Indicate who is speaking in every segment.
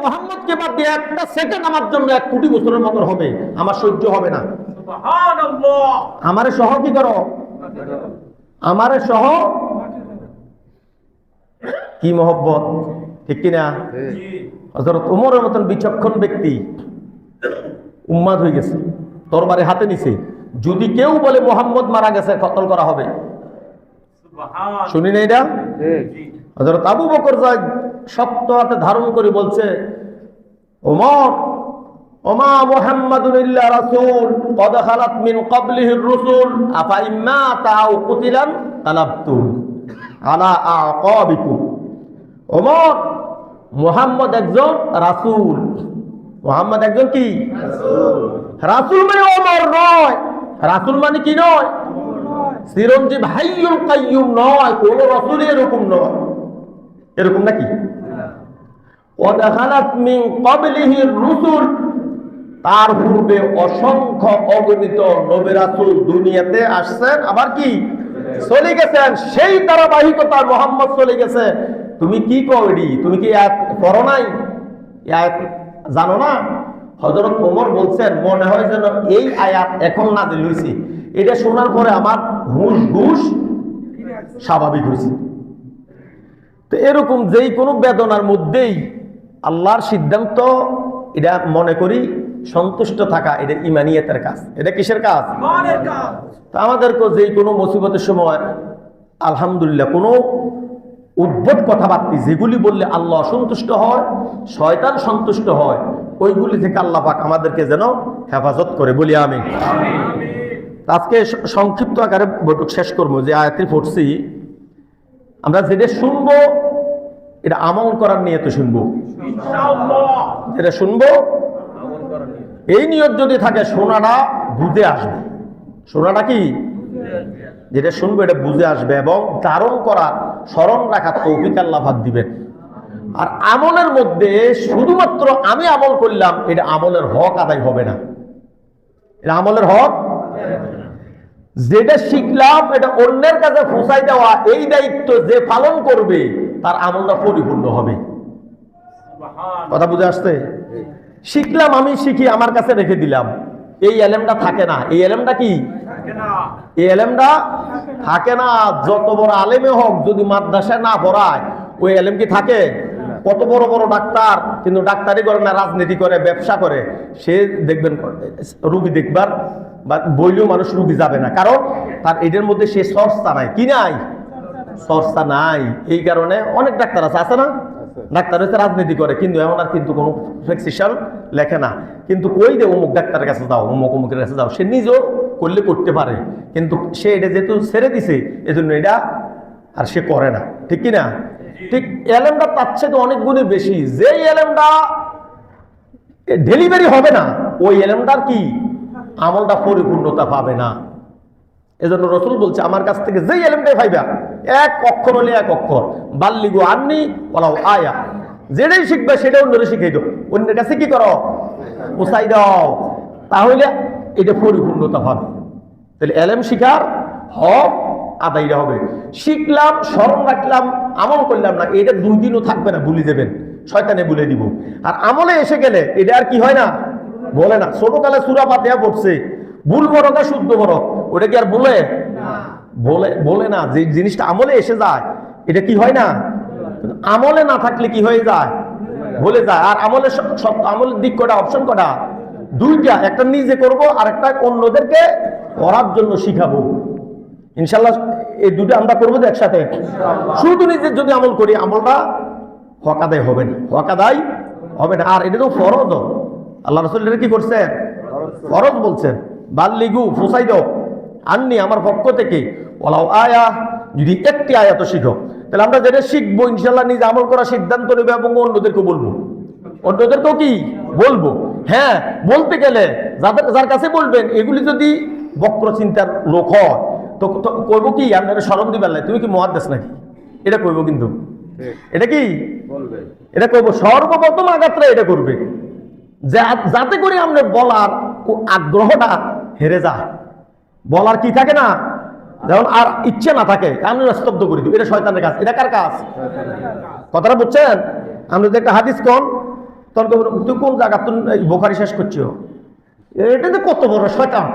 Speaker 1: মোহাম্মদকে বাদ দিয়ে একটা সেকেন্ড আমার জন্য 1 কোটি বছরের মতো হবে, আমার সহ্য হবে না। সুবহানাল্লাহ। আমারে সহ কি করো, আমারে সহ কি মহব্বত, ঠিক কিনা? হযরত ওমরের মতন বিচক্ষণ ব্যক্তি উম্মাদ হয়ে গেছে, তরবারি হাতে নিছে, যদি কেউ বলে মোহাম্মদ মারা গেছে কতল করা হবে। শুনি না এটা? হযরত আবু বকর যাই শক্ত হাতে ধারণ করে বলছে, ওমর, ওমা মুহাম্মাদুন ইল্লা রাসূল ক্বাদ খালাত মিন ক্বাবলিহির রাসূল আফা ইম্মা তাও কুতিলান তালাবতুম আলা আকাবিকুম। ওমর, মুহাম্মদ একজন রাসূল। মুহাম্মদ একজন কি রাসূল? রাসূল মানে ওমর নয়, রাসূল মানে কি নয়, চিরঞ্জীব হাইয়ুল কাইয়ুম নয়, কোন রাসূল এরকম নয়। এরকম নাকি? ক্বাদ খালাত মিন ক্বাবলিহির রাসূল, তার পূর্বে অসংখ্য অগণিত নবী রাসূল দুনিয়াতে আসছেন, আবার কি চলে গেছেন। সেই ধারাবাহিকতা মুহাম্মদ চলে গেছে। তুমি কি কওড়ি, তুমি কি আয়াত পড়ো নাই, আয়াত জানো না? হযরত ওমর বলছেন, মনে হয় যেন এই আয়াত এখন নাযিল হইছে, এটা শোনার পরে আমার হুশ স্বাভাবিক হয়েছে। তো এরকম যেই কোনো বেদনার মধ্যেই আল্লাহর সিদ্ধান্ত, এটা মনে করি সন্তুষ্ট থাকা, এটা ইমানিয়াতের কাজ। এটা কিসের কাজ? ইমানের কাজ। তা আমাদেরকে যেই কোনো মুসিবতের সময় আলহামদুলিল্লাহ কোনো উদ্ভট কথাবার্তা যেগুলি বললে আল্লাহ সন্তুষ্ট হয়, শয়তান সন্তুষ্ট হয়, ওইগুলি থেকে আল্লাহ পাক আমাদেরকে যেন হেফাজত করে, বলি আমিন। আজকে সংক্ষিপ্ত আকারে বৈঠক শেষ করবো। যে আয়াতটি পড়ছি, আমরা যেটা শুনবো এটা আমল করার নিয়তে শুনবো, যেটা শুনবো এই নিয়ত যদি থাকে, শোনাটা বুঝে আসবে। শোনাটা কি, যেটা শুনবো এটা বুঝে আসবে এবং ধারণ করা, স্মরণ রাখার তৌফিক আল্লাহ পাক দিবেন। আর আমলের মধ্যে শুধুমাত্র আমি আমল করলাম, এটা আমলের হক আদায় হবে না। এটা আমলের হক, যেটা শিখলাম এটা অন্যের কাছে পৌঁছাই দেওয়া, এই দায়িত্ব যে পালন করবে তার আমলটা পরিপূর্ণ হবে। কথা বুঝে আসছে? শিখলাম, আমি শিখি আমার কাছে রেখে দিলাম, এই এলেমটা থাকে না। এই এলেমটা কি, এই এলেমটা থাকে না। যত বড় আলেমে হোক, যদি মাদ্রাসায় না পড়ায়, ওই এলেম কি থাকে? কত বড় বড় ডাক্তার, কিন্তু ডাক্তারি করে না, রাজনীতি করে, ব্যবসা করে, সে দেখবেন রুগী দেখবার বা বইলেও মানুষ রুগী যাবে না, কারণ তার এটার মধ্যে সে চর্চা নাই। কি নাই? চর্চা নাই। এই কারণে অনেক ডাক্তার আছে না, ডাক্তার হচ্ছে রাজনীতি করে, কিন্তু এমন আর কিন্তু কোনো প্রেসক্রিপশন লেখে না, কিন্তু কই দে অমুক ডাক্তারের কাছে যাও, অমুকের কাছে যাও। সে নিজেও করলে করতে পারে, কিন্তু সে এটা যেহেতু ছেড়ে দিছে, এজন্য এটা আর সে করে না, ঠিক কিনা? ঠিক এলেমটা পাচ্ছে তো অনেক গুণে বেশি। যে এলেমটা ডেলিভারি হবে না, ওই এলেমটার কি আমলটা পরিপূর্ণতা পাবে না। এজন্য রাসূল বলছে, আমার কাছ থেকে যেই এলেমটাই পাইবা, এক অক্ষর হলে এক অক্ষর, বাল্লিগু আন্নি ওয়ালাউ আয়া, যেটাই শিখবে সেটা অন্যরে শিখাই দাও, অন্যের কাছে কি করো, পৌঁছাই দাও, তাহলে এটা পরিপূর্ণতা পাবে। তাহলে এলেম শিখার হক আদায় হবে। শিখলাম, স্মরণ রাখলাম, আমল করলাম না, এটা 2 দিনও থাকবে না, ভুলে যাবেন, শয়তানে ভুলে দিব। আর আমলে এসে গেলে এটা আর কি হয় না, বলে না। ছোটকালে সূরা ফাতিহা পড়ছে, ভুল বড় না শুদ্ধ বড়, ওটা কি আর বলে? বলে না। যে জিনিসটা আমলে এসে যায়, এটা কি হয় না, আমলে না থাকলে কি হয়ে যায়, বলে যায়। আর আমলের দিক কটা, অপশন কটা? 2টা, একটা নিজে করব, আর একটা অন্যদেরকে করার জন্য শিখাবো। ইনশাল্লাহ এই 2টা আমরা করবো একসাথে। শুধু নিজের যদি আমল করি, আমলটা হক আদায় হবে না, হক আদায় হবে না। আর এটা তো ফরজ, আল্লাহ রাসূল এটা কি করছেন, ফরজ বলছেন, বাল্লিগু, পৌঁছাই দাও, আননি, আমার পক্ষ থেকে, ওয়ালাউ আয়া, যদি একটি আয়াত শিখো। তাহলে আমরা যেটা শিখবো ইনশাল্লাহ নিজে আমল করার সিদ্ধান্ত নেবে এবং অন্যদেরকে বলবো, অন্যদেরকেও কি বলবো। হ্যাঁ, বলতে গেলে যার কাছে বলবেন, এগুলি যদি বক্র চিন্তার লোক হয়, তো কইব কি, আপনারা শরম দিবেন না, তুমি কি মুহাদ্দিস নাকি, এটা কইব। কিন্তু এটা কি বলবে, এটা কইব। সর্বপ্রথম আঘাতটা এটা করবে, যাতে করে আমরা বলার আগ্রহটা হেরে যায়, বলার কি থাকে না, যেমন আর ইচ্ছে না থাকে, আমি স্তব্ধ করে দিই। এটা শয়তানের কাজ। এটা কার কাজ? কথাটা বুঝছেন? আমরা যদি একটা হাদিস কোন, তখন তুই কোন জায়গা তুই বোখারি শেষ করছো? এটা যে কত বড় শয়তান,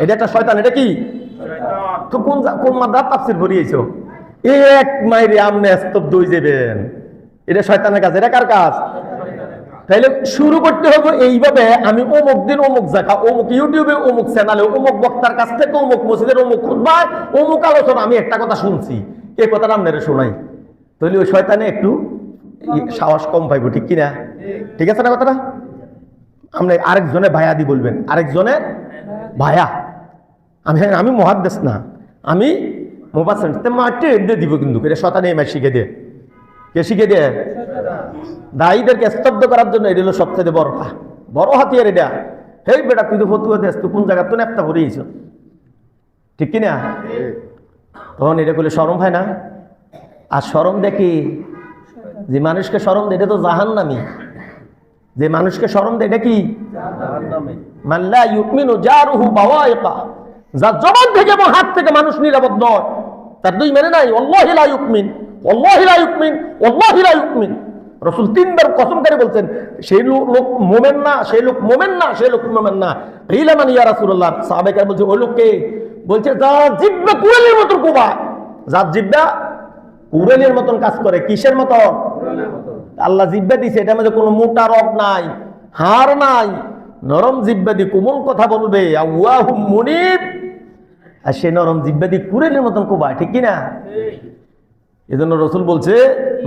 Speaker 1: এটা একটা শয়তান। এটা কি তো কোন মাদ্রাস তাফসীর পড়িয়েছো? এক মাইরে আমনে স্তব্ধ হয়ে যাবেন। এটা শয়তানের কাজ। এটা কার কাজ? তাইলে শুরু করতে হবে এইভাবে, আমি অমুক দিন অমুক জায়গা, অমুক ইউটিউবে, অমুক চ্যানেলে, অমুক বক্তার কাছ থেকে, অমুক মসজিদের অমুক খুতবায়, অমুক আলোচনা আমি একটা কথা শুনছি, এই কথাটা আপনারা শোনাই। তাহলে ওই শয়তানে একটু সাহস কম পাইব, ঠিক কিনা? ঠিক আছে না কথাটা? আপনি আরেকজনে ভাইয়া দি বলবেন, আরেকজনের ভাইয়া। আমি মুহাদ্দিস না, আমি মুফাসসির, মাঠে দিয়ে দিব কিন্তু এটা শয়তানে এমা শিখে দে। কে শিখে দে? দায়ীদেরকে স্তব্ধ করার জন্য। এটা হলো সবচেয়ে বড় হাতিয়ার এটা। হেই বেটা, তুই তো ফতুয়া দেশ, তুই কোন জায়গা তুই একটা ভরিয়েছ, ঠিক কিনা? তখন এটা করলে শরম হয় না? আর শরম দেখি যে মানুষকে শরম দেয়, এটা তো জাহান্নামী। যে মানুষকে শরম দেয় এটা কি? মান লা ইউমিনু জারুহু বাওয়াইকা, যার জবান থেকে এবং হাত থেকে মানুষ নিরাপদ নয়, তার দুই মেনে নাই। ওয়াল্লাহি লা ইউমিন, ওয়াল্লাহি লা ইউমিন, ওয়াল্লাহি লা ইউমিন। রাসূল তিনবার কসম করে বলছেন, সেই লোক মুমিন না, সেই লোক মুমিন না, সেই লোক মুমিন না। কিলা মান ইয়া রাসূলুল্লাহ, সাহাবায়ে কেরাম বলছে ওই লোককে, বলছে যার জিহ্বা কুড়ালের মতন কোবায়, যার জিহ্বা কুড়ালের মতন কাজ করে। কিসের মতো? আল্লাহ জিহ্বা দিছে, এটার মধ্যে কোনো মোটা রগ নাই, হাড় নাই, নরম জিহ্বা দিয়ে কোমল কথা বলবে। আল্লাহু মুনিব, আর সে নরম জিহ্বা দিয়ে কুড়ালের মতন কোবায়, ঠিক কিনা? এজন্য রাসূল বলছে,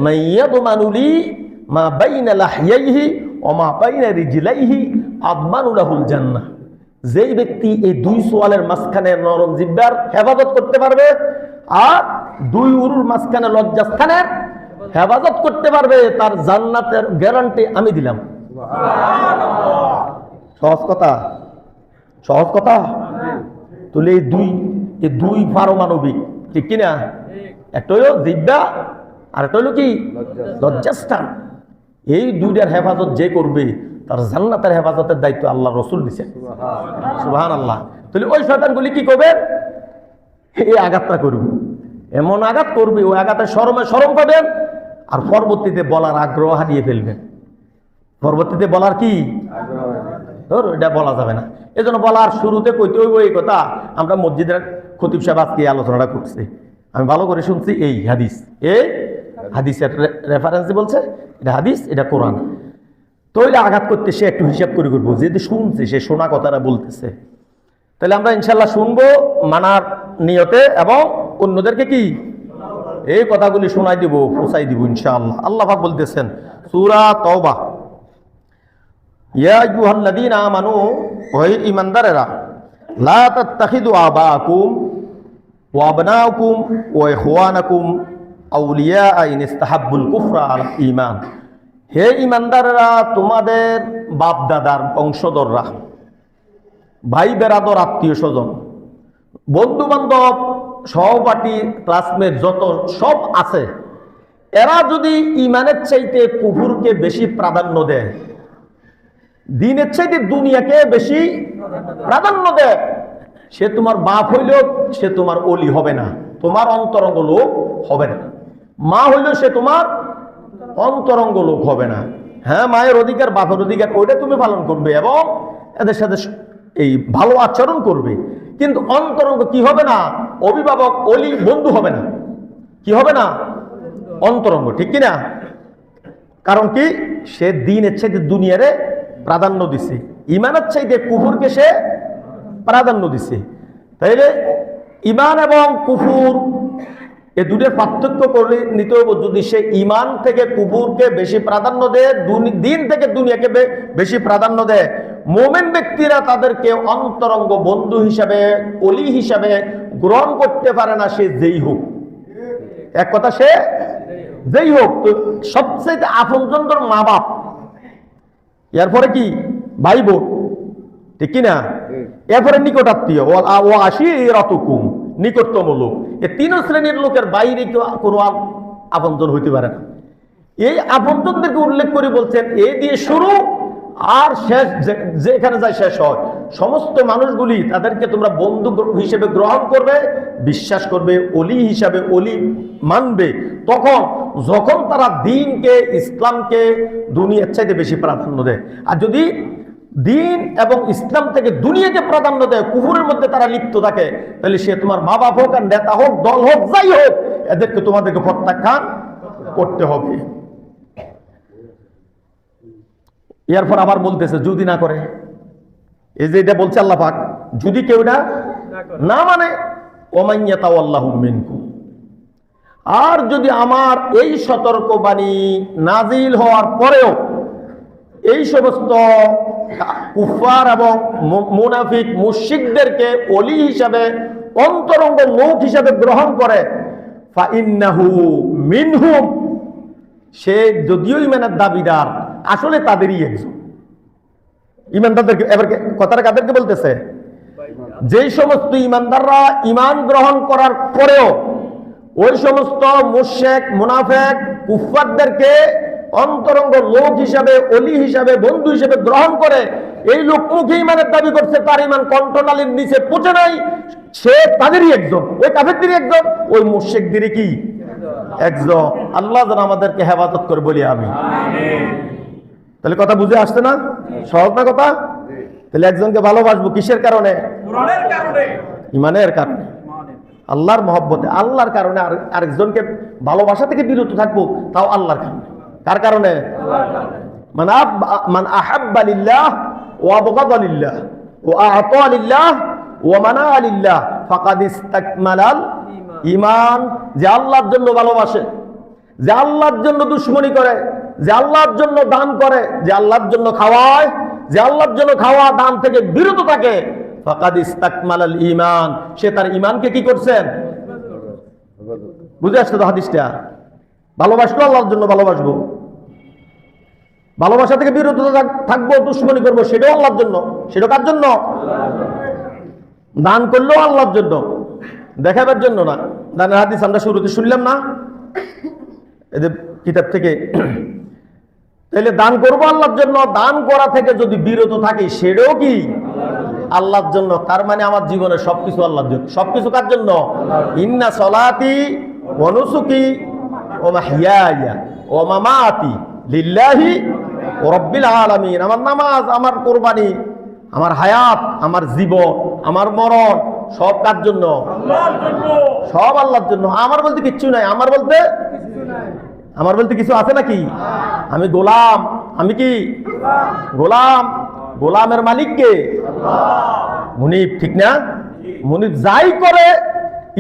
Speaker 1: মাইয়াদমানুলি মা বাইনা লাহইয়াইহি ওয়া মা বাইনা রিজলাইহি আদমানু লাহুল জান্নাহ। যেই ব্যক্তি এই দুই সোয়ালের মাঝখানে নরম জিহ্বার হেফাজত করতে পারবে, আর দুই উরুর মাঝখানে লজ্জাস্থানের হেফাজত করতে পারবে, তার জান্নাতের গ্যারান্টি আমি দিলাম। সহজ কথা, সহজ কথা। তাহলে এই দুই পারমাণবিক, ঠিক কিনা? একটা হইল জিহ্বা, আর একটা হইল কি? লজ্জাস্থান। এই দুইটার হেফাজত যে করবে, তার জান্নাতের হেফাজতের দায়িত্ব আল্লাহ রাসূল দিয়েছেন। সুবহানাল্লাহ। তাহলে ওই শয়তানগুলি কি করবে? এই আঘাতটা করবে, এমন আঘাত করবে, ওই আঘাতের শরম পাবেন, আর পরবর্তীতে বলার আগ্রহ হারিয়ে ফেলবেন। পরবর্তীতে বলার কি ধর, এটা বলা যাবে না। এজন্য বলার শুরুতে কইতে হইব এই কথা। আমরা মসজিদের খতিব সাহেব আজকে আলোচনাটা করছি, আমি ভালো করে শুনছি। এই হাদিসের রেফারেন্সে বলছে, এটা হাদিস, এটা কোরআন। তো এটা আঘাত করতে সে একটু হিসাব করে করবো, যেহেতু শুনছে, সে শোনা কথাটা বলতেছে। তাহলে আমরা ইনশাল্লাহ শুনবো মানার নিয়তে, এবং অন্যদেরকে কি এই কথাগুলি শোনাই দিব, পৌঁছাই দিব ইনশাআল্লাহ। আল্লাহ পাক বলতেছেন সূরা তাওবা, ইয়া আইয়ুহাল্লাযীনা আমানু, ওহে ঈমানদারেরা, লা তাত্তাখিযু আবাকুম ওয়া আবনাকুম ওয়া ইখওয়ানাকুম আউলিয়া ইন ইসতাহাব্বুল কুফরা আলা ঈমান। হে ঈমানদারেরা, তোমাদের বাপ দাদার বংশধররা, ভাই বেরাদর, আত্মীয় স্বজন, বন্ধু বান্ধব, সহপাঠী, ক্লাসমেট যত সব আছে, এরা যদি ইমানের চাইতে কুফুরকে বেশি প্রাধান্য দেয়, দিনের চাইতে দুনিয়াকে বেশি প্রাধান্য দেয়, সে তোমার বাপ হইলেও সে তোমার ওলি হবে না, তোমার অন্তরঙ্গ লোক হবে না। মা হইলেও সে তোমার অন্তরঙ্গ লোক হবে না। হ্যাঁ, মায়ের অধিকার, বাপের অধিকার, ওইটা তুমি পালন করবে এবং এদের সাথে এই ভালো আচরণ করবে, কিন্তু অন্তরঙ্গ কি হবে না? অভিভাবক, অলি, বন্ধু হবে না। কি হবে না? অন্তরঙ্গ, ঠিক কিনা? কারণ কি? সে দিনের চাইতে দুনিয়ারে প্রাধান্য দিছে, ইমানের চাইতে কুফুরকে সে প্রাধান্য দিছে। তাইলে ইমান এবং কুফুর এই দুটোর পার্থক্য করলে নিতে হবে। যদি সে ইমান থেকে কুফুরকে বেশি প্রাধান্য দেয়, দিন থেকে দুনিয়াকে বেশি প্রাধান্য দেয়, মুমিন ব্যক্তিরা তাদেরকে অন্তরঙ্গ বন্ধু হিসাবে, অলি হিসাবে গ্রহণ করতে পারে না, সে যেই হোক। এক কথা, সে যেই হোক। তো সবচেয়ে আপনজন তোর মা বাপ, এরপরে কি? ভাই বোন, ঠিক কিনা? এরপরে নিকট আত্মীয়, ও আশিরাতুকুম, নিকটতম লোক। এই তিন শ্রেণীর লোকের বাইরে কোনো আপনজন হইতে পারে না। এই আপনজনদেরকে উল্লেখ করে বলছেন, এ দিয়ে শুরু আর শেষ, যেখানে যায় শেষ হয়। সমস্ত মানুষগুলি তাদেরকে তোমরা বন্ধু হিসেবে গ্রহণ করবে, বিশ্বাস করবে, অলি হিসাবে অলি মানবে তখন যখন তারা দ্বীনকে, ইসলামকে দুনিয়ার চাইতে বেশি প্রাধান্য দেয়। আর যদি দ্বীন এবং ইসলাম থেকে দুনিয়াকে প্রাধান্য দেয়, কুফুরের মধ্যে তারা লিপ্ত থাকে, তাহলে সে তোমার মা বাপ হোক, আর নেতা হোক, দল হোক, যাই হোক, এদেরকে তোমাদেরকে প্রত্যাখ্যান করতে হবে। এরপর আবার বলতেছে যদি না করে, এই যে এটা বলছে আল্লাহ পাক, যদি কেউ না মানে ওমাইয়াতাওয়াল্লাহু মিনকুম, আর যদি আমার এই সতর্কবাণী নাজিল হওয়ার পরেও এই সমস্ত কুফার এবং মুনাফিক মুশরিকদেরকে ওলি হিসাবে, অন্তরঙ্গ লোক হিসাবে গ্রহণ করে, ফাইন্নাহু মিনহুম, সে যদিও ইমানের দাবিদার আসলে তাদেরই একজন। ইমানদারদেরকে, এবার কথাটা কাদেরকে বলতেছে? যেই সমস্ত ইমানদাররা ইমান গ্রহণ করার পরেও ওই সমস্ত মুশরিক, মুনাফিক, কুফফারদেরকে অন্তরঙ্গ লোক হিসাবে, অলি হিসাবে, বন্ধু হিসাবে গ্রহণ করে, এই লোক মুখে ইমানের দাবি করছে, তার ইমান কণ্ঠনালীর নিচে পৌঁছে নাই, সে তাদেরই একজন, ওই কাফেরদেরই একজন, ওই মুশরিকদেরই কি একজন। আল্লাহ যেন আমাদেরকে হেফাজত করে বলি আমি। তাহলে কথা বুঝে আসছে না? সহজ না কথা? তাহলে একজনকে ভালোবাসবো কিসের কারণে? ইমানের কারণে, আল্লাহর মহব্বতে, আল্লাহর কারণে। আরেকজনকে ভালোবাসা থেকে বিরত থাকবো, তাও আল্লাহর কারণে। কার কারণে? মান আহাব্বা লিল্লাহ ওয়া আবগাদা লিল্লাহ ওয়া আ'তা লিল্লাহ ওয়া মানা লিল্লাহ ফাকাদ ইসতাকমালাল ঈমান। যে আল্লাহর জন্য ভালোবাসে, যে আল্লাহর জন্য দুশমনি করে, যে আল্লাহর জন্য দান করে, যে আল্লাহর জন্য খাওয়ায়, যে আল্লাহর জন্য খাওয়া দান থেকে বিরত থাকে, ফাকাদ ইসতাকমালাল ঈমান, সে তার ঈমানকে কি করছেন? বুঝে আসছে তো হাদিসটা? ভালোবাসলো আল্লাহর জন্য ভালোবাসবো, ভালোবাসা থেকে বিরত থাকবো, দুশমনি করবো, সেটাও আল্লাহর জন্য। সেটা কার জন্য? দান করলেও আল্লাহর জন্য, দেখাবার জন্য না। দানের হাদিস আমরা শুরুতে শুনলাম না এদের কিতাব থেকে? তাহলে দান করবো আল্লাহর জন্য, দান করা থেকে যদি বিরত থাকি সেটাও কি আল্লাহর জন্য। তার মানে আমার জীবনের সবকিছু আল্লাহর জন্য। সবকিছু কার জন্য? ইন্না সলাতি ওয়া নুসুকি ওয়া মাহইয়ায়া ওয়া মামাতি লিল্লাহি রাব্বিল আলামিন। আমার নামাজ, আমার কুরবানি, আমার হায়াত, আমার জীবন, আমার মরণ সব কার জন্য? সব আল্লাহর জন্য। আমার বলতে কিচ্ছু নাই। আমার বলতে কিছু আছে নাকি? আমি গোলাম। আমি কি গোলাম? গোলামের মালিক কে? মুনিব, ঠিক না? মুনিব যাই করে,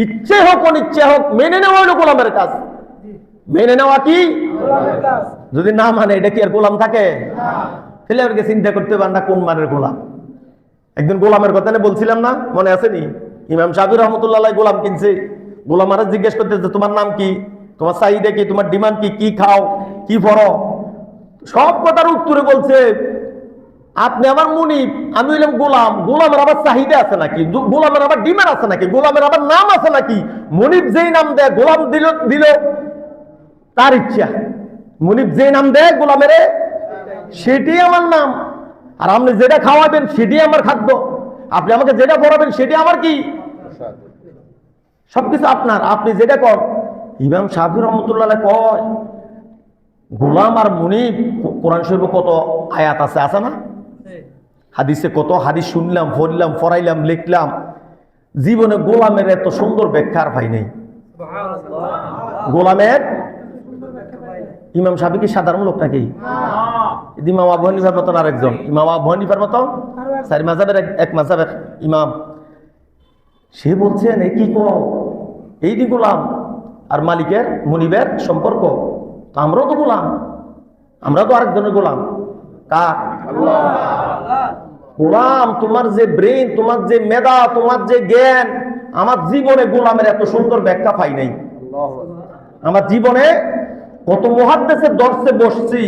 Speaker 1: ইচ্ছে হোক অনিচ্ছে হোক, মেনে নেওয়া হলো গোলামের কাজ। মেনে নেওয়া কি? যদি না মানে এটা কি আর গোলাম থাকে? তাহলে আমাকে চিন্তা করতে পারেন না কোন মানের গোলাম। একদিন গোলামের কথা বলছিলাম না, মনে আছে নি? ইমাম শাফি রহমতুল্লাহ গোলাম কিনছে। গোলাম আর জিজ্ঞেস করতেছে তোমার নাম কি, তোমার চাহিদা কি, তোমার ডিমান্ড কি, কি খাও, কি পড়ো, সব কথার উত্তরে বলছে আপনি আমার মুনিব, আমি হইলাম গোলাম। গোলামের আবার চাহিদা আছে নাকি? গোলামের আবার ডিমান্ড আছে নাকি? গোলামের আবার নাম আছে নাকি? মুনিব যেই নাম দেয়, গোলাম দিল তার ইচ্ছা। মুনিব যে নাম দেয় গোলামের, সেটি আমার নাম। আর আপনি যেটা খাওয়াবেন সেটি আমার খাদ্য। আপনি আমাকে যেটা পড়াবেন সেটি আমার কি? সবকিছু আপনার। আপনি যেটা কর। ইমাম শাফি রহমতুল্লাহ কয় গোলাম আর মুনিব, কোরআন শরীফে কত আয়াত আছে, আছে না? হাদিসে কত হাদিস শুনলাম, পড়লাম, পড়াইলাম, লিখলাম। জীবনে গোলামের এত সুন্দর ব্যাখ্যা আর পাই নাই। গোলামের ইমাম শাফি কি সাধারণ লোক নাকি? ইমাম আবু হানিফার মতন আরেকজন, ইমাম আবু হানিফার মতন চারি মাযহাবের এক মাযহাবের ইমাম। সে বলছেন এ কি কও, এইটি গোলাম আর মালিকের মুনিবের সম্পর্ক। তো আমরাও তো গোলাম, আমরা তো আরেকজনের গোলাম। কার? গোলাম। তোমার যে ব্রেন, তোমার যে মেধা, তোমার যে জ্ঞান, আমার জীবনে গোলামের এত সুন্দর ব্যাখ্যা পাই নাই। আমার জীবনে কত মুহাদ্দিসের দর্শে বসছি,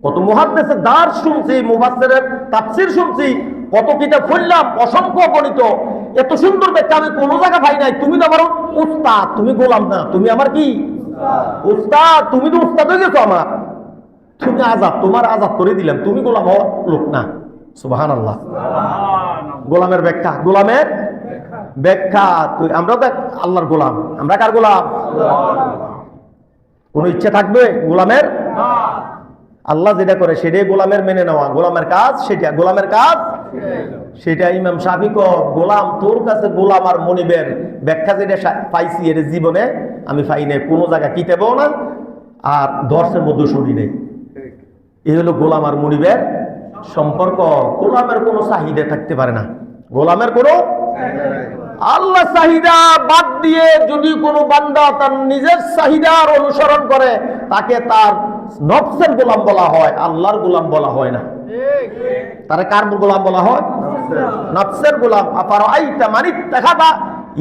Speaker 1: কত মুহাদ্দিসের দার্স শুনছি, মুফাসসিরের তাফসীর শুনছি, কত কিতাব পড়লাম, অসংখ্য গণিত, এত সুন্দর ব্যাখ্যা আমি কোনো জায়গা পাই নাই। তুমি তো আমার উস্তাদ, তুমি গোলাম না, তুমি আমার কি উস্তাদ। তুমি তো উস্তাদ হয়ে গেছো আমার। তুমি আজাদ, তোমার আজাদ করে দিলাম, তুমি গোলাম হওয়ার লোক না। সুবহানাল্লাহ। গোলামের ব্যাখ্যা, গোলামের ব্যাখ্যা। তুই আমরা তো আল্লাহর গোলাম, আমরা কার গোলাম? কোন ইচ্ছে থাকবে গোলামের? আল্লাহ যেটা করে সেটাই গোলামের মেনে নেওয়া, গোলামের কাজ সেটা, গোলামের কাজ সেটা। ইমাম শাফি কয় গোলাম তোর কাছে গোলাম আর মনিবের ব্যাখ্যা যেটা পাইছি এর জীবনে আমি পাই নাই, কোনো জায়গা কিতাবেও না আর দর্শের মধ্যে শুনি নেই। এই হলো গোলাম আর মনিবের সম্পর্ক। গোলামের কোনো চাহিদা থাকতে পারে না, গোলামের কোনো আল্লাহ চাহিদা বাদ দিয়ে যদি কোনো বান্দা তার নিজের চাহিদার অনুসরণ করে তাকে তার নফসের গোলাম বলা হয়, আল্লাহর গোলাম বলা হয় না। তারে কার গোলাম বলা হয়? নফসের গোলাম। আফারাআইতা মান ইত্তাখাযা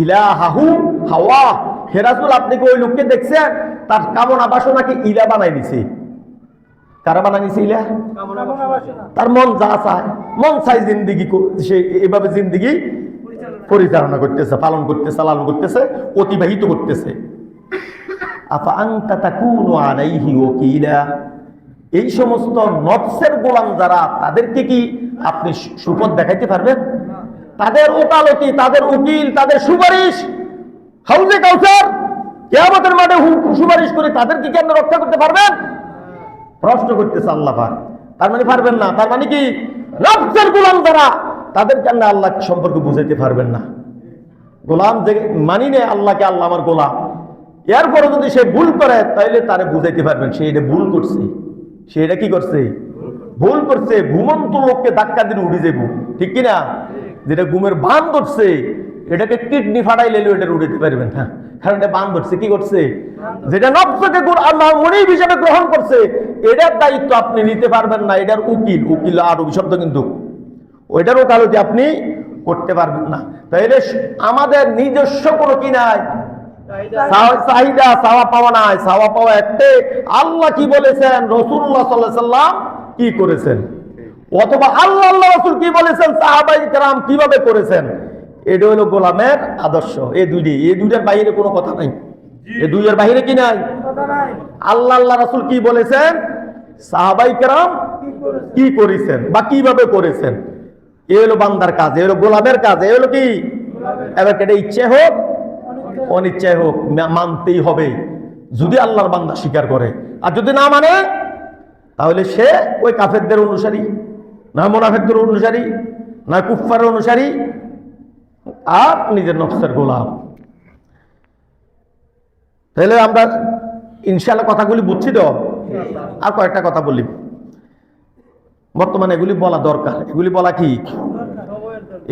Speaker 1: ইলাহাহু হাওয়া। হে রাসূল আপনি কি ওই লোককে দেখছেন তার কামনা বাসনাকে ইলা বানাই দিছে? কারা বানাই দিছে ইলা? তার মন যা চায়, মন চাই জিন্দেগি সে এভাবে জিন্দেগি পরিচালনা করতেছে, পালন করতেছে, লালন করতেছে, অতিবাহিত করতেছে। আফা আনতা তাকুনু আলাইহি ওয়াকিলা। এই সমস্ত নফসের গোলাম যারা, তাদেরকে কি আপনি সুপথ দেখাইতে পারবেন? তাদের ওকালতি, তাদের উকিল, তাদের সুপারিশ হাউজে কাউসার কিয়ামতের মাঠে সুপারিশ করে তাদেরকে কি আপনি রক্ষা করতে পারবেন? প্রশ্ন করতেছে আল্লাহ পাক। তার মানে পারবেন না। তার মানে কি নফসের গোলাম যারা, তাদেরকে আপনি আল্লাহ সম্পর্কে বুঝাইতে পারবেন না। গোলাম যে মানি নে আল্লাহকে, আল্লাহ আমার গোলাম, এরপরে যদি সে ভুল করে তাহলে তারে বুঝাইতে পারবেন সে এটা ভুল করছে। সে এটা কি করছে? ভুল করছে। ঘুমন্ত লোককে ধাক্কা দিয়ে উঠে যাবো, ঠিক কিনা? যেটা ঘুমের বান ধরছে এটাকে কিডনি ফাটাইলে এটা উঠাতে পারবেন না, কারণ এটা বান ধরছে। কি করছে? যেটা নফসকে আল্লাহ মনিব হিসেবে গ্রহণ করছে এটার দায়িত্ব আপনি নিতে পারবেন না। এটার উকিল, উকিল আরবি শব্দ কিন্তু, ওইটার ওকালতি আপনি করতে পারবেন না। তাইলে আমাদের নিজস্ব কোনো কি নাই, চাহিদা চাওয়া পাওয়া নাই। চাওয়া পাওয়া একটাই, আল্লাহ কি বলেছেন, রাসূলুল্লাহ সাল্লাল্লাহু আলাইহি সাল্লাম কি করেছেন, অথবা আল্লাহ রাসূল কি বলেছেন, সাহাবায়ে কেরাম কিভাবে করেছেন। এটা হলো গোলামের আদর্শ। এই দুইটার বাইরে কোনো কথা নাই। এই দুইয়ের বাইরে কি নাই? আল্লাহ রাসূল কি বলেছেন, সাহাবায়ে কেরাম কি করেছেন বা কিভাবে করেছেন, এ হলো বান্দার কাজ, এ হলো গোলামের কাজ। এ হলো কি, এবার এটা ইচ্ছে হোক অনিচ্ছায় হোক মানতেই হবে, যদি আল্লাহর বান্দা স্বীকার করে। আর যদি না মানে তাহলে সে ওই কাফেরদের অনুসারী, না মুনাফিকদের অনুসারী, না কুফফারের অনুসারী, আর নিজের নফসের গোলাম। তাহলে আমরা ইনশাআল্লাহ কথাগুলি বুঝছি তো। আর কয়েকটা কথা বলি, বর্তমানে এগুলি বলা দরকার। এগুলি বলা কি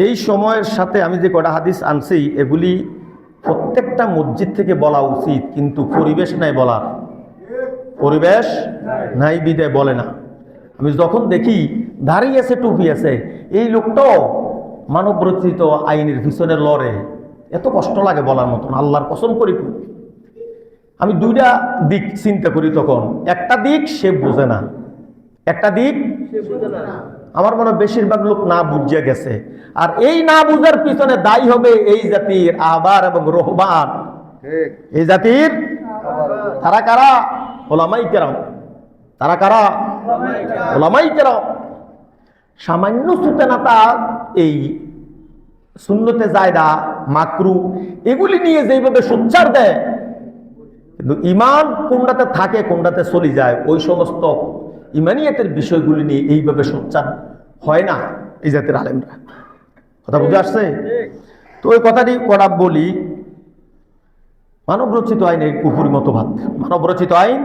Speaker 1: এই সময়ের সাথে আমি যে কটা হাদিস আনছি এগুলি প্রত্যেকটা মসজিদ থেকে বলা উচিত, কিন্তু পরিবেশ নাই বলার, পরিবেশ নাই বিদায় বলে না। আমি যখন দেখি দাঁড়িয়ে আছে, টুপি আছে, এই লোকটাও মানব রচিত আইনের পিছনে লড়ে, এত কষ্ট লাগে বলার মতন। আল্লাহর কসম করি আমি দুইটা দিক চিন্তা করি তখন। একটা দিক সে বোঝে না, একটা দিক আমার মনে হয় বেশিরভাগ লোক না বুঝিয়ে গেছে। আর এই না বুঝার পিছনে দায়ী হবে এই জাতির আহবার এবং রহবান। এই জাতির তারা কারা? ওলামায়ে কেরাম। তারা কারা? ওলামায়ে কেরাম। সামান্য সুতেনাতা এই সুন্নতে জায়দা, মাকরু, এগুলি নিয়ে যেভাবে সোচ্চার দেয়, কিন্তু ইমান কোনটাতে থাকে কোনটাতে চলে যায়, ওই সমস্ত ইমানিয়াতের বিষয়গুলি নিয়ে এইভাবে সোচ্চার হয় না এই জাতির আলেমরা। কথা বুঝে আসছে তো? ওই কথাটি করা বলি, মানব রচিত আইন এই কুফরি মতবাদ, মানব রচিত আইন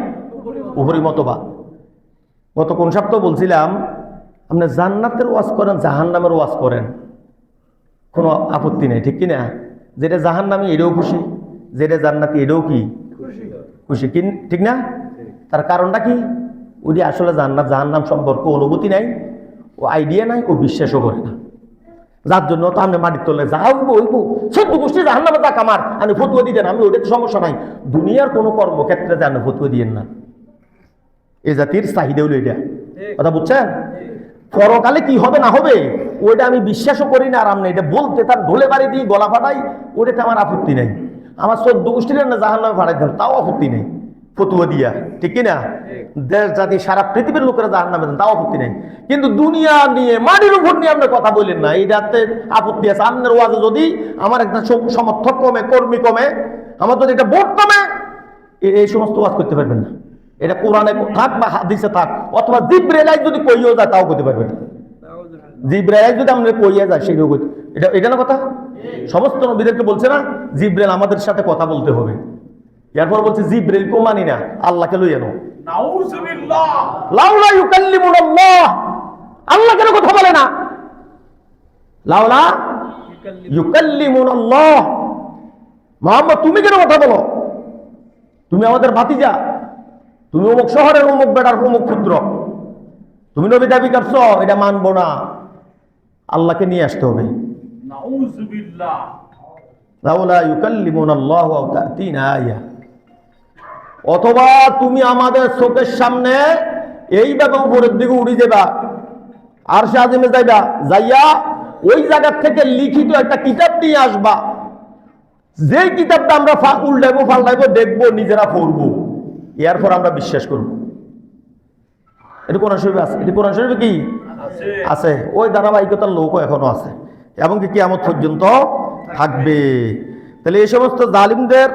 Speaker 1: কুফরি মতবাদ। গত কোন সপ্তাহ বলছিলাম, আপনি জান্নাতের ওয়াজ করেন, জাহান্নামের ওয়াজ করেন, কোনো আপত্তি নেই, ঠিক কিনা? যেটা জাহান্নামী এটাও খুশি, যেটা জান্নাতি এটাও কি খুশি, ঠিক না? তার কারণটা কি? ওই আসলে জান্নাত জাহান্নাম সম্পর্কে অনুভূতি নাই, ও আইডিয়া নাই, ও বিশ্বাসও করে না। যার জন্য তো আপনি মাটির তলে যা হইব সব গোষ্ঠী জাহান্নামে যাক, আমার আমি ফতুয়া দিতেন, আমি ওইটাতে সমস্যা নাই। দুনিয়ার কোনো কর্মক্ষেত্রে যে আপনি ফতুয়া দিয়েন না, এ জাতির চাহিদা হলো এটা। কথা বুঝছেন? পরকালে কি হবে না হবে ওইটা আমি বিশ্বাসও করি না। আর আপনি এটা বলতে তার ঢোলে বাড়ি দিয়ে গলা ফাটাই, ওটাতে আমার আপত্তি নেই। আমার 14 গোষ্ঠীর না জাহান্নামে ফাটাই দেন, তাও আপত্তি নেই। ফতুয়া দিয়া, ঠিক কিনা? দেশ জাতি সারা পৃথিবীর লোকেরা জাহান্নামে যান, তাও আপত্তি নেই, কিন্তু দুনিয়া নিয়ে মাটির উপর নিয়ে আপনি কথা বললেন না, এইটাতে আপত্তি আছে। আপনার ওয়াজে যদি আমার একটা সমর্থক কমে, কর্মী কমে, আমার যদি একটা ভোট কমে, এই সমস্ত ওয়াজ করতে পারবেন না। এটা কোরআনে থাক বা হাদিসে থাক, অথবা জিবরাইল যদি কইও যায় তাও করতে পারবেন না। জিবরাইল যদি আমরা কইয়া যায় সেটাও করতে, এটা না কথা। সমস্ত নবীদেরকে বলছে না জিবরাইল আমাদের সাথে কথা বলতে হবে, এরপর বলছে জিবরাইল কো মানি না, আল্লাহকে লইয়া নাও। নাউযুবিল্লাহ, লাউলা ইউকাল্লিমুনাল্লাহ, আল্লাহ কেন কথা বলে না? লাউলা ইউকাল্লিমুনাল্লাহ, মুহাম্মদ তুমি কেন কথা বলো? তুমি আমাদের ভাতিজা, তুমি অমুক শহরের অমুক বেটার অমুক ক্ষুদ্র, তুমি নবী দাবি করছো, এটা মানবো না, আল্লাহকে নিয়ে আসতে হবে। নাউযুবিল্লাহ, লাউলা ইউকাল্লিমুনাল্লাহু আও তা'তিনা আয়া, অথবা তুমি আমাদের চোখের সামনে এইভাবে উপরের দিকে উড়ে যাবা, আরশে আজিমে যাইবা, যাইয়া ওই জায়গা থেকে লিখিত একটা কিতাব নিয়ে আসবা, যেই কিতাবটা আমরা উল্টাইবো পাল্টাইবো দেখবো, নিজেরা পড়বো, এরপর আমরা বিশ্বাস করবো। এটা কোরআন শরীফে আছে, এটা কোরআন শরীফে কি আছে? ওই ধারাবাহিকতার লোকও এখনো আছে এবং কি কিয়ামত পর্যন্ত থাকবে। তাহলে এই সমস্ত জালিমদের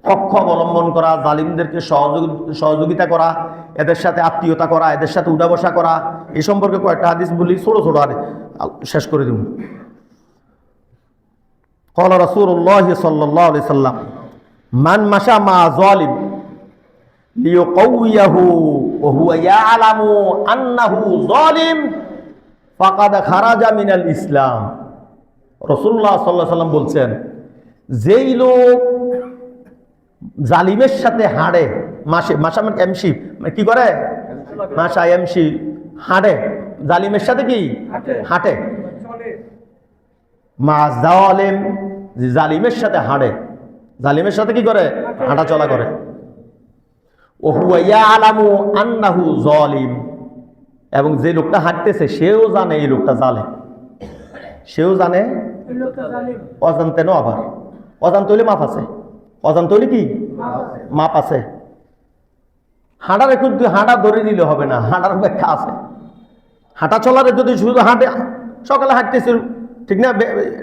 Speaker 1: পক্ষ অবলম্বন করা, জালিমদেরকে সহযোগিতা করা, এদের সাথে আত্মীয়তা করা, এদের সাথে উঠা বসা করা, এই সম্পর্কে কয়েকটা হাদিস বলি, ছোট ছোট আর শেষ করে দিব। قال رسول الله صلى الله عليه وسلم من مشى مع ظالم ليقويه وهو يعلم أنه ظالم فقد خرج من الإسلام। রাসূলুল্লাহ সাল্লাল্লাহু আলাইহি ওয়াসাল্লাম বলছেন, যেই লোক জালিমের সাথে হাঁটে, মাসা মানে এমসি, কি করে? মাসা এমসি, হাঁটে, জালিমের সাথে কি হাঁটে, মা জালিম, জালিমের সাথে হাঁটে, জালিমের সাথে কি করে? হাঁটা চলা করে। ও হুয়া ইয়ালামু আন্নাহু জালিম, এবং যে লোকটা হাঁটতেছে সেও জানে এই লোকটা জালিম, সেও জানে অজান্তে ন, আবার অজান্ত হইলে মাপ আছে, অজান্ত হইলে কি মাপ আছে। হাঁটার একটু হাঁটা ধরে নিলে হবে না, হাঁটার ব্যাখ্যা আছে। হাঁটা চলারে যদি শুধু হাঁটে, সকালে হাঁটতেছে, ঠিক না,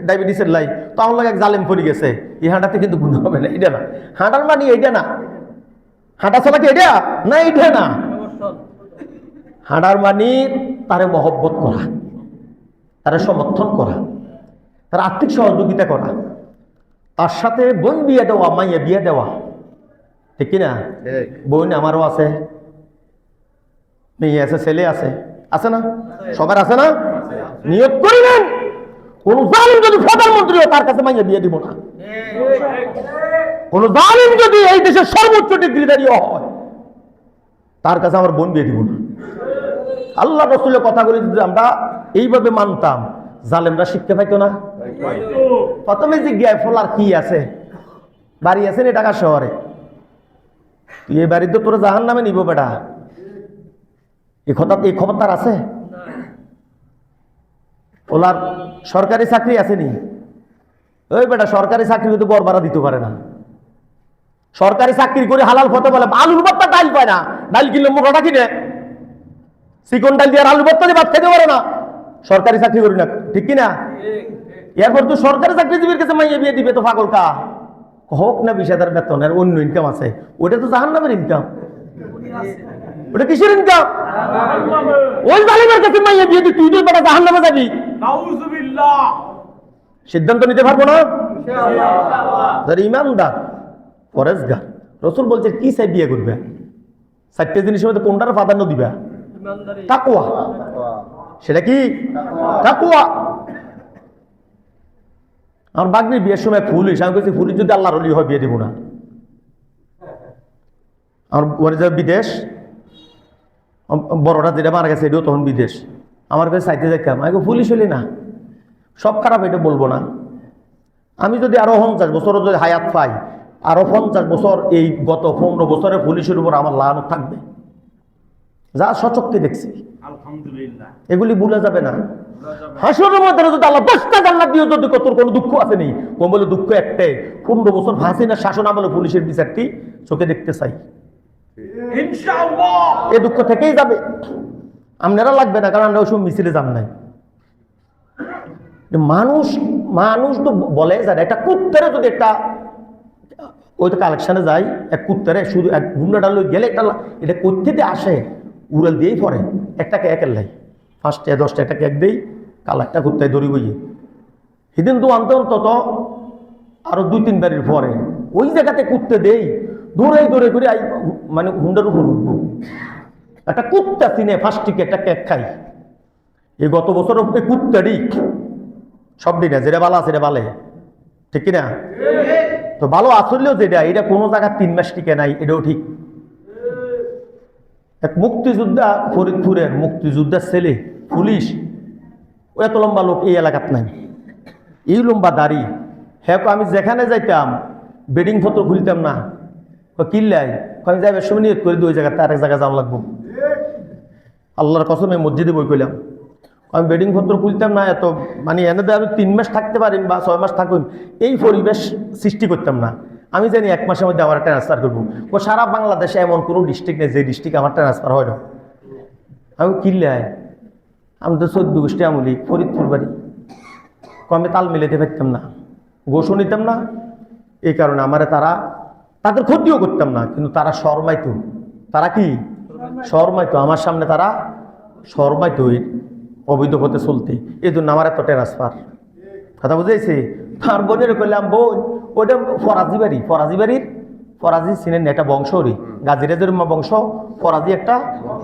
Speaker 1: ডায়াবেটিসের লাই, তো আমার লাগে এক জালিম পড়ে গেছে, এই হাঁটাতে কিন্তু গুণ হবে না, এটা না। হাঁটার মানে এইটা না, হাঁটা চলা কি এটা না, এইটা না। হাঁটার মানে তারে মহব্বত করা, তারে সমর্থন করা, তার আর্থিক সহযোগিতা করা, তার সাথে বোন বিয়ে দেওয়া, মাইয়া বিয়ে দেওয়া, ঠিক কিনা? বোন আমারও আছে, মেয়ে আছে, ছেলে আছে, আছে না? সবার আছে না? নিয়ত করিলেন কোন জালিম যদি প্রধানমন্ত্রী হয় তার কাছে মাইয়া বিয়ে দিব না। কোন জালিম যদি এই দেশের সর্বোচ্চ ডিগ্রিধারী হয় তার কাছে আমার বোন বিয়ে দিব না। আল্লাহ রাসূলের কথাগুলি যদি আমরা এইভাবে মানতাম, জালেমরা শিক্ষা পাইতো না। প্রথমে জিজ্ঞাসা ফলার কি আছে, বাড়ি আছে না ঢাকা শহরে, তুই এই বাড়িতে তোরা জাহান্নামে নিব বেটা, এই খবর তার আছে? ওলার সরকারি চাকরি আসেনি, ওই বেটা সরকারি চাকরি কিন্তু গড় ভাড়া দিতে পারে না। সরকারি চাকরি করে হালাল হতে বলে, আলুর ভর্তা ডাল পায় না, ডাল কিনলে মোটাটা কিনে, চিকন ডাল দিয়ে আলুর ভর্তা দিয়ে ভাত খেতে পারে না, সরকারি চাকরি করি না, ঠিক কিনা? এরপর তো সরকারি চাকরিজীবীর কাছে মাইয়া বিয়ে দিবে, তো পাগল কা হোক না 20,000 বেতনের অন্য ইনকাম আছে, ওটা তো জাহান্নামের ইনকাম। ওটা কিসের ইনকাম? ওই জালিমের কাছে মাইয়া বিয়ে দিই, তুই তো বেটা জাহান্নামে যাবি। নাউযুবিল্লাহ, সিদ্ধান্ত নিতে পারবো না যারা ইমানদার পরেজগার। রাসূল বলছে কি চাই বিয়ে করবে? 4টে জিনিসের মধ্যে কোনটার প্রাধান্য দিবা? তাকওয়া। সেটা কি? তাকওয়া। আমার বাগনির বিয়ের সময় ফুল হিসাব করছি, ফুল যদি আল্লাহর ওলি হয় বিয়ে দিব না। আমার ওরে যাবে বিদেশ, বড়টা যেটা মারা গেছে এটাও তখন বিদেশ, আমার কাছে চাইতে যাইতাম, আমি পুলিশ হইলি না, সব খারাপ এটা বলবো না। আমি যদি আরো 50 বছর যদি হায়াত পাই, আরো 50 বছর এই গত 15 বছরে পুলিশের উপর আমার লানত থাকবে, যা সচক্ষে দেখছি আলহামদুলিল্লাহ। এগুলি ভুলে যাবে না। হাসরের মধ্যে যদি আল্লাহ 10টা জান্নাত দিয়ে যদি তোর কোনো দুঃখ আছে নেই, কোন বলে দুঃখ একটাই, 15 বছর হাসিনার শাসন আমলে পুলিশের বিচারটি চোখে দেখতে চাই।
Speaker 2: ইনশাআল্লাহ
Speaker 1: এই দুঃখ থেকেই যাবে। আপনারা লাগবে না, কারণ আমরা ওসব মিছিলে যান নাই। মানুষ মানুষ তো বলে যারা একটা কুত্তারে যদি একটা ওই তো কালেকশনে যায়, এক কুত্তারে শুধু এক ঘুমনাটা লই গেলে একটা এটা কোথেকে আসে উড়াল দিয়েই পড়ে, একটাকে একের লাই 5টা 10টা একটা এক দেই, কাল একটা কুত্তায় দড়ি বইয়ে সেদিন তো অন্তত আরো 2-3 বাড়ির পরে ওই জায়গাতে কুত্তে দেই, দৌড়ে দৌড়ে করে মানে হুন্ডার উপর উঠবো। একটা কুত্তা চিনে 5টিকে একটা কেক খাই। এই গত বছর এই কুত্তারই সব দিনে যেটা ভালো আছে এটা ভালো, ঠিক কিনা? তো ভালো আসলেও যেটা এটা কোনো জায়গায় 3 মাস টিকে নাই, এটাও ঠিক। এক মুক্তিযোদ্ধা, ফরিদপুরের মুক্তিযোদ্ধার ছেলে পুলিশ, ও এত লম্বা লোক এই এলাকাত নাই, এই লম্বা দাড়ি। হ্যাঁ, আমি যেখানে যাইতাম বেডিং পত্র খুলতাম না, কিল্লাই আমি যাইবার সময় নিয়ত করে 2 জায়গাতে আরেক জায়গায় যাওয়া লাগবো। আল্লাহর কসমে মসজিদে বই কইলাম, আমি বেডিং পত্র খুলতাম না, এত মানে এনে আমি 3 মাস থাকতে পারিম বা 6 মাস থাকুন, এই পরিবেশ সৃষ্টি করতাম না। আমি জানি 1 মাসের মধ্যে আমার ট্রান্সফার করবো। ও সারা বাংলাদেশে এমন কোনো ডিস্ট্রিক্ট নেই যে ডিস্ট্রিক্ট আমার ট্রান্সফার হয় না। আমি কিল্লাই, আমি তো 14 গোষ্ঠী আমলি, ফরিদপুর বাড়ি, আমি তাল মিলাতে পারতাম না, গোসও নিতাম না। এই কারণে আমারে তাদের ক্ষতিও করতাম না, কিন্তু তারা শরমাইতো। তারা কি শরমাইতো আমার সামনে, তারা শরমাইতো অবৈধ পথে চলতে। এই জন্য আমার এত ট্রান্সফার। কথা বুঝেছি? তার বোনের করলাম বোন, ওইটা ফরাজি সিনেন একটা বংশরই, গাজীরাজের বংশ ফরাজি একটা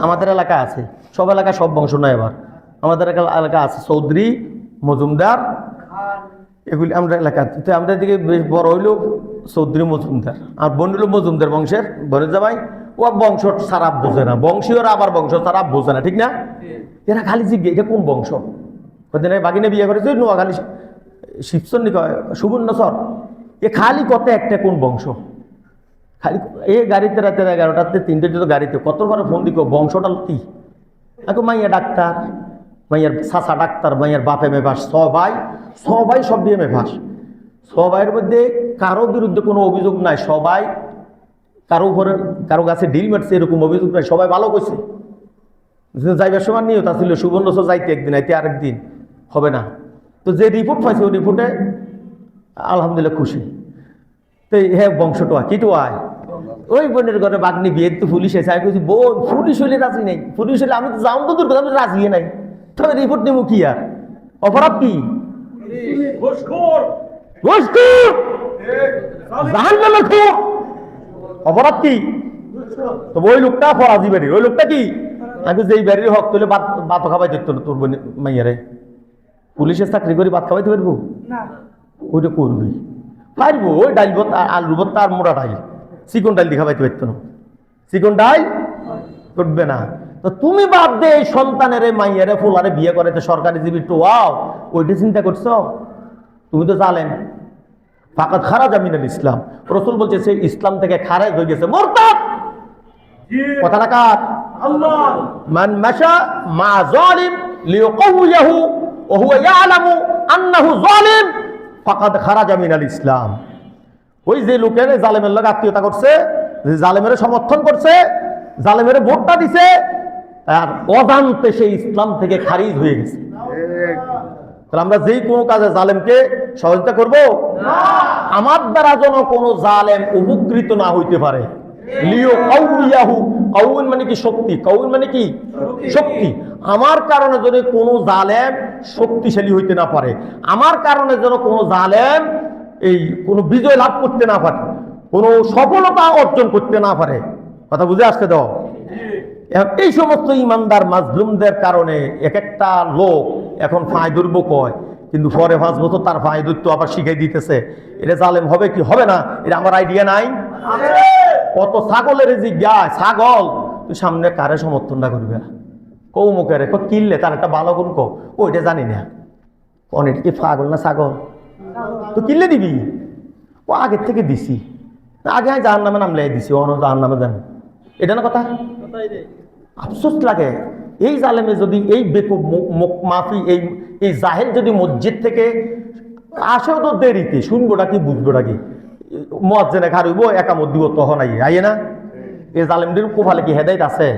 Speaker 1: আমাদের এলাকা আছে। সব এলাকায় সব বংশ নয়, এবার আমাদের এলাকা আছে চৌধুরী, মজুমদার, এগুলি আমরা এলাকাতে। আমাদের দিকে বেশ বড় হইল চৌধুরী মজুমদার, আর বোন হইল মজুমদার বংশের বোনের জামাই। ও বংশ সারাপ বোঝে না, বংশীয়রা আবার বংশ সারাপ বোঝে না, ঠিক না? এরা খালি জিজ্ঞে এটা কোন বংশ। কদিন বাগিনে বিয়ে করেছে নোয়াখালী শিবচন্ডী সুবর্ণচর, এ খালি কত একটা কোন বংশ। খালি এই গাড়িতে রাতে 11টাতে 3টে যত গাড়িতে কত বড় ফোন দিক বংশটা কি। এখন মাইয়া ডাক্তার, মাইয়ার চাচা ডাক্তার, মাইয়ার বাপ এম এ পাস, সবাই সব দিয়ে এম এ পাস। সবাইয়ের মধ্যে কারো বিরুদ্ধে কোনো অভিযোগ নাই, সবাই কারো কাছে ডিল মারছে এরকম অভিযোগ নাই, সবাই ভালো করছে। যাইবার সময় নিয়েও তা ছিল সুবর্ণচর যাইতে একদিন আইতে আরেকদিন হবে না। তো যে রিপোর্ট পাইছে ওই রিপোর্টে আলহামদুলিল্লাহ খুশি। তো হ্যাঁ বংশটা কিটু আয় ওই বোনের ঘরে বাগনি বিয়ে তো পুলিশ এসে আমি বলছি বোন পুলিশ হইলে রাজি নেই, পুলিশ হইলে আমি তো যাও তো দূর কথা, আমি রাজি নাই, তবে রিপোর্ট নেবো কি আর, অপরাধ কি? অপরাধ কি? তো ওই লোকটা ফরাজি বাড়ির, ওই লোকটা কি আমি যেই বাড়ির হক তুলে ভাত খাওয়াই দিত না তোর মাইয়ারে, পুলিশের চাকরি করে ভাত খাওয়াইতে পারবো না? ওইটা করবি পারবো, ওই ডাইল ভাত আলু ভাত আর মোড়া ডাইল, চিকন ডাইল দিয়ে খাওয়াইতে পারতো না, চিকন ডাইল করবে না। তো তুমি বাদ দে এই সন্তানের মাইয়ারে ফুলারে বিয়ে করেছে সরকারি জীবী টোয়াও, ওইটা চিন্তা করছো? তুমি তো জালেম। ফাকাত খারাজা মিনাল ইসলাম, রাসূল বলছে সে ইসলাম থেকে খারেজ হয়ে গেছে, মুরতাদ। কথাটা কার? আল্লাহ। মান মাশা মা যালিম লিয়াকুয়াহু ওয়া হুয়া ইয়ালামু আন্নাহু যালিম ফাকাদ খারাজা মিনাল ইসলাম। ওই যে লোকের জালেমের লগে আত্মীয়তা করছে, জালেমের সমর্থন করছে, জালেমের ভোটটা দিছে, আর অজান্তে সেই ইসলাম থেকে খারিজ হয়ে গেছে। তাহলে আমরা যেই কোনো কাজে জালেমকে সহযোগিতা করব না, আমার দ্বারা যেন কোনো জালেম উপকৃত না হইতে পারে। লিও কাউয়াহু, কাউন মানে কি শক্তি, কাউন মানে কি শক্তি। আমার কারণে যদি কোনো জালেম শক্তিশালী হইতে না পারে, আমার কারণে যেন কোনো জালেম এই কোনো বিজয় লাভ করতে না পারে, কোনো সফলতা অর্জন করতে না পারে। কথা বুঝে আসতে দাও। এই সমস্ত ইমানদার মাজলুমদের কারণে এক একটা লোক এখন ফাঁয় ধরবো কয়, কিন্তু পরে 5 বছর তার ফাঁয় ধরতে আবার শিখাই দিতেছে। এটা জালেম হবে কি হবে না এটা আমার আইডিয়া নাই। কত ছাগলের জিজ্ঞাসা, ছাগল তুই সামনে কারে সমর্থনটা করবে, কৌ মুখে রেখো কিনলে তার একটা ভালো গুণ কো, ওইটা জানি না অনেক কি পাগল না ছাগল, তুই কিনলে দিবি? ও আগের থেকে দিছি, আগে আমি জাহান নামে নামলে দিছি, অন জাহান নামে জানি, এটা না কথা। আফসোস লাগে এই জালেমে যদি এই বেকুব মাফি এই জাহেল যদি মসজিদ থেকে আসেও তো দেরিতে, শুনবোটা কি বুঝবোটা কি, মদ জেনে খারিব একামত দিব তখন আইয়ে না, এই জালেমদের কোফালে কি হেদায়েত আছে?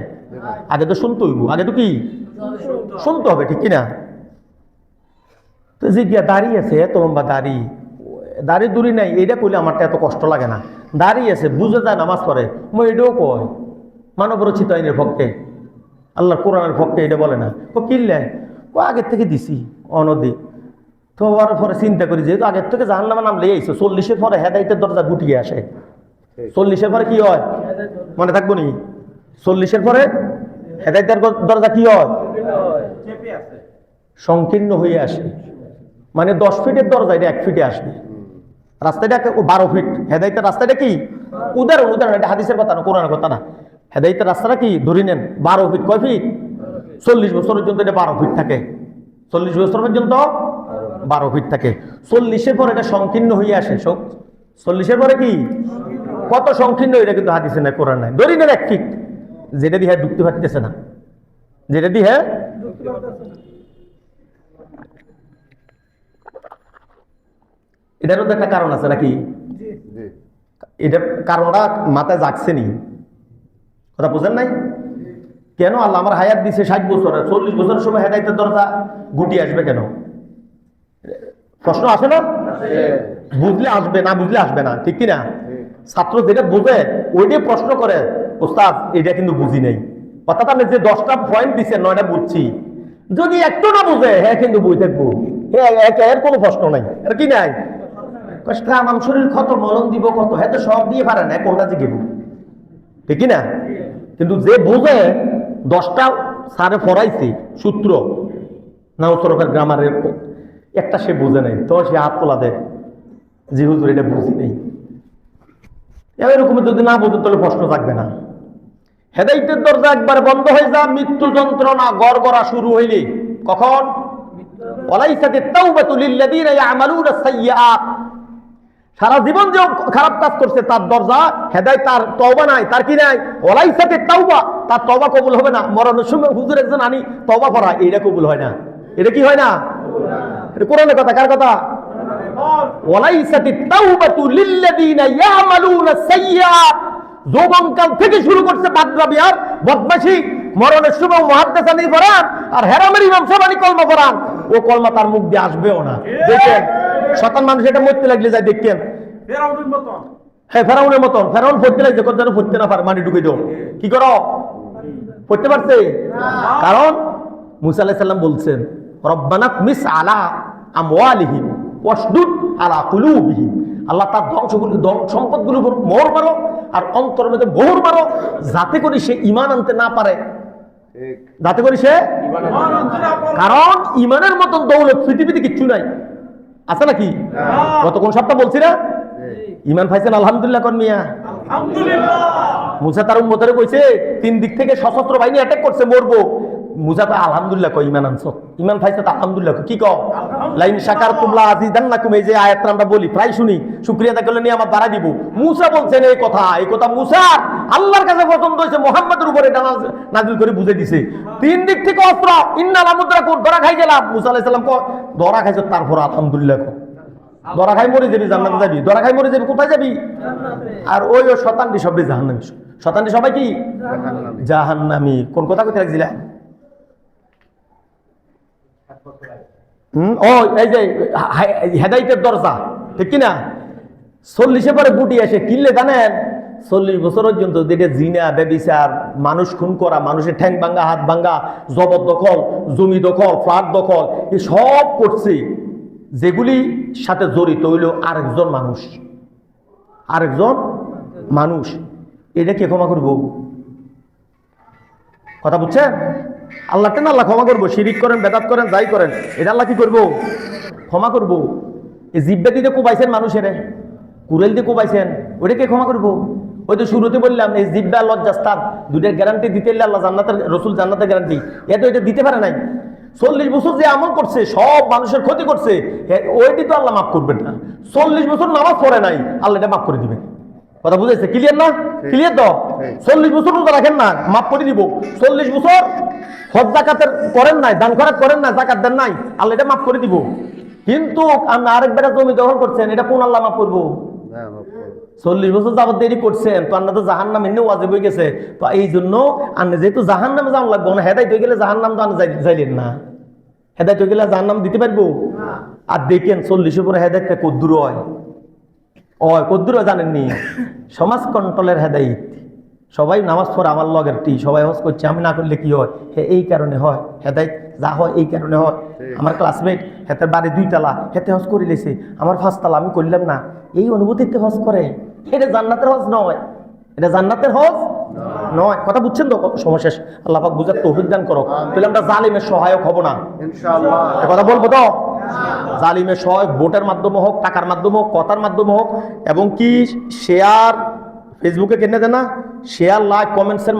Speaker 1: আগে তো শুনতে হইব, আগে তো কি শুনতে হবে, ঠিক কিনা? তো যে গিয়া দাঁড়িয়ে আছে, এত লম্বা দাড়ি দূরি নাই, এইটা কইলে আমারটা এত কষ্ট লাগে না। দাঁড়িয়ে আছে, বুঝে যায় নামাজ পড়ে, মই এটাও কয় মানব রচিত আইনের পক্ষে, আল্লাহর কোরআনের পক্ষে, এটা বলে না। ও কিনলে ও আগের থেকে দিছি অনদি। তো ওর পরে চিন্তা করি, যেহেতু আগের থেকে জাহান্নামে নাম লেগে আইছে, 40-এর পরে হেদায়েতের দরজা গুটিয়ে আসে। 40-এর পরে কি হয় মনে থাকবো নি? 40-এর পরে হেদায়েতের দরজা কি হয়? সংকীর্ণ হয়ে আসে। মানে 10 ফিটের দরজা এটা 1 ফিটে আসবে। রাস্তাটা 12 ফিট। হেদায়েতের রাস্তাটা কি? উদাহরণ, এটা হাদিসের কথা না, কোরআনের কথা না। হেদায়েতের রাস্তাটা কি ধরে নেন 12 ফিট। কয় ফিট? 40 বছর পর্যন্ত এটা 12 ফিট থাকে। 40 বছর পর্যন্ত 12 ফিট থাকে। 40-এর পর এটা সংকীর্ণ হয়ে আসে। 40-এর পরে কি কত সংকীর্ণ, এটা কিন্তু হাদিসে নাই, কোরআন নাই। ধরি নেন 1 ফিট, যেটা দিয়ে ঢুকতে পারতেছে না, যেটা দিয়ে এটারও তো একটা কারণ আছে নাকি? এটার কারণটা মাথায় জাগছে নি? কথা বুঝেন নাই? কেন আল্লাহ আমার হায়াত দিছে 60 বছরে, 40 বছরের সময় হেদায়েতের দরজা গুটি আসবে কেন? প্রশ্ন আসে না? বুঝলে আসবে, না বুঝলে আসবে না, ঠিক কিনা? ছাত্র যেটা বুঝে ওইটাই প্রশ্ন করে, ওস্তাদ এটা কিন্তু বুঝি নাই। অর্থাৎ আমি যে 10টা পয়েন্ট দিচ্ছে 9টা বুঝছি, যদি একটু না বুঝে হ্যাঁ কিন্তু বুঝে থাকবো, হ্যাঁ এর কোনো প্রশ্ন নাই, আর কি নাই? আমার শরীর কত মলম দিব কত, হ্যাঁ তো সব দিয়ে পারে না, কোনটা জিগেব, ঠিক না? কিন্তু যে বুঝে 10টা স্যারে পড়াইছে সূত্র না উত্তরকের গ্রামারের, একটা সে বুঝে নাই, তো সে হাত তোলা দেয় যে হুজুর এটা বুঝি নেই। এরকম যদি না বুঝে তাহলে প্রশ্ন থাকবে না। হেদায়েতের দরজা একবার বন্ধ হয়ে যা, মৃত্যু যন্ত্রণা গড়গড়া শুরু হইলে কখন? ওয়ালাইসাতিত তাওবাতু লিল্লাযীনা ইয়ামালুনা সাইয়্যাত। সারা জীবন যে খারাপ কাজ করছে তার দরজা হেদায়েত, তার তওবা নাই, তার কি নাই? ওয়ালাইসাতিত তাওবা, তার তওবা কবুল হবে না। মরণের সময় হুজুর একজন আনি তওবা পড়া, এটা কবুল হয় না। এটা কি হয় না? এটা কোরআনের কথা, কার কথা? ওয়ালাইসাতিত তাওবাতু লিল্লাযীনা ইয়ামালুনা সাইয়্যাত। যৌবনকাল থেকে শুরু করছে বাদরাবি আর বদমাশি, মরণের সময় মুহাদ্দিসানি পড়ান আর হেরামের ইমাম সাহেবানি কলমা পড়ান, ও কলমা তার মুখ দিয়ে আসবেও না। দেখেন শয়তান মানুষ এটা মরতে লাগলে যায়, দেখেন ফেরাউনের মতন, হ্যাঁ ফেরাউনের মতন, ফেরাউন পড়তে লাগছে, কোন যেন পড়তে না পারে, মাটি ঢুকে দাও, কি করো? পড়তে পারছে? কারণ মুসা আলাইহিস সালাম বলছেন রব্বানা মিস আলা আমওয়ালিহিম ওয়াশদুদ আলা কুলুবিহিম। আল্লাহ তার সম্পদগুলোর উপর মোহর মারো আর অন্তরের মধ্যে মোহর মারো, যাতে করে সে ঈমান আনতে না পারে, যাতে করে সে, কারণ ঈমানের মতন দৌলত পৃথিবীতে কিচ্ছু নাই, আছে নাকি? গতক্ষণ সপ্তাহ বলছি না, ঈমান পাইছেন আলহামদুলিল্লাহ কোন মিয়া? মুসা তার উম্মতের কইছে 3 দিক থেকে সশস্ত্র বাহিনী অ্যাটাক করছে, মরবো। মুসা তো আলহামদুলিল্লাহ কই, ঈমান আনছো, ঈমান পাইছে তো আলহামদুলিল্লাহ কি কও? লাইন শাকারতুম লা আযীদান্নাকুম, এই যে আয়াতটা আমরা বলি প্রায় শুনি, শুকরিয়া আদায় করলে নিয়ে আমার বাড়া দিব। মুসা বলছেন এই কথা মুসা আল্লাহর কাছে পছন্দ হয়েছে, মুহাম্মাদের উপরে এটা নাযিল করে বুঝে দিছে। 3 দিক থেকে অস্ত্র, ইন্নাল মুদ্রাকুন, ধরা খাই গেলাম। মুসা আলাইহিস সালাম কয় ধরা খাইছো, তারপর আলহামদুলিল্লাহ কও। ধরা খাই মরে যাবি, জান্নাতে যাবি, ধরা খাই মরে যাবি, কোথায় যাবি? আর ওই শয়তানটি সবাই জাহান্নামী, শয়তানটি সবাই কি জাহান্নামী। কোন কথা কইতে লাগছিলা? ও এই যে হেদায়েতের দরজা, ঠিক কিনা? 40-এর পরে গুটি আসে, কিনলে জানেন 40 বছর পর্যন্ত যেটা জিনা, ব্যভিচার, মানুষ খুন করা, মানুষের ঠ্যাং ভাঙ্গা, হাত ভাঙ্গা, জবরদখল, জমি দখল, ফ্ল্যাট দখল, এই সব করছে, যেগুলি সাথে জড়িত হইল আরেকজন মানুষ, এটা কে ক্ষমা করবো? কথা বুঝছেন? আল্লাহ না, আল্লাহ ক্ষমা করবো। শিরিক করেন, বেদাত করেন, যাই করেন, এটা আল্লাহ কি করবো? ক্ষমা করবো। এই জিব্বা দিয়ে কোবাইছেন মানুষের, কুরেল দিয়ে কোবাইছেন, ওইটা কে ক্ষমা করবো? ওই তো শুরুতে বললাম এই জিব্বা লজ্জাস্থান, দুইটার গ্যারান্টি দিতে আল্লাহ জান্নাতের, রসুল জান্নাতের গ্যারান্টি, এত এটা দিতে পারে নাই। 40 বছর যে আমল করছে, সব মানুষের ক্ষতি করছে, ওইটি তো আল্লাহ মাফ করবেন না। 40 বছর নামাজ পড়ে নাই, আল্লাহ এটা মাফ করে দিবেন। কথা বুঝেছে? ক্লিয়ার না? ক্লিয়ার তো? 40 বছর রোজা রাখেন না, মাফ করে দিব। 40 বছর হজ যাকাতের করেন নাই, দান খয়রাত করেন না, যাকাত দেন নাই, আল্লাহ এটা মাফ করে দিব। কিন্তু আপনি আরেকবার জমি দখল করছেন, এটা কোন আল্লাহ মাফ করবো? 40 বছর যাবত দেরি করছেন তো আন্না তো জাহান্নাম এমনি ওয়াজিব হয়ে গেছে, তো এই জন্য আন্না যেহেতু জাহান্নামে যাওয়া লাগবো না, হেদায়েত হয়ে গেলে জাহান্নাম তো আন্না যাইলেন না, হেদায়েত হয়ে গেলে জাহান্নাম দিতে পারবো। আর দেখেন 40 পরে হেদায়েতটা কদ্দুর হয়, কদ্দুর হয় জানেননি? সমাজ কন্ট্রোলের হেদায়েত। সবাই নামাজ পড়ে আমার লগের সবাই হজ করছে, আমি না করলে কি হয়? এই কারণে হয় হেদায়েত, যা হয় এই কারণে হয়। আমার ক্লাসমেট হেতে বাড়ি 2 তালা, হেতে হজ করে লেছে, আমার 5 তালা, আমি করলাম না, এই অনুভূতিতে হজ করে। এটা জান্নাতের হজ নয়, এটা জান্নাতের হজ নয়। কথা বুঝছেন তো? সমশেষ আল্লাহ পাক বুঝার তৌফিক দান করো। তাহলে আমরা জালিমের সহায়ক হব না ইনশাআল্লাহ, কথা বলবো তো। জালিমের সহায়ক ভোটের মাধ্যমে হোক, টাকার মাধ্যমে হোক, কথার মাধ্যমে হোক, এবং কি শেয়ার ফেসবুকে কেনে দেন না, শেয়ার লাইক কমেন্টসের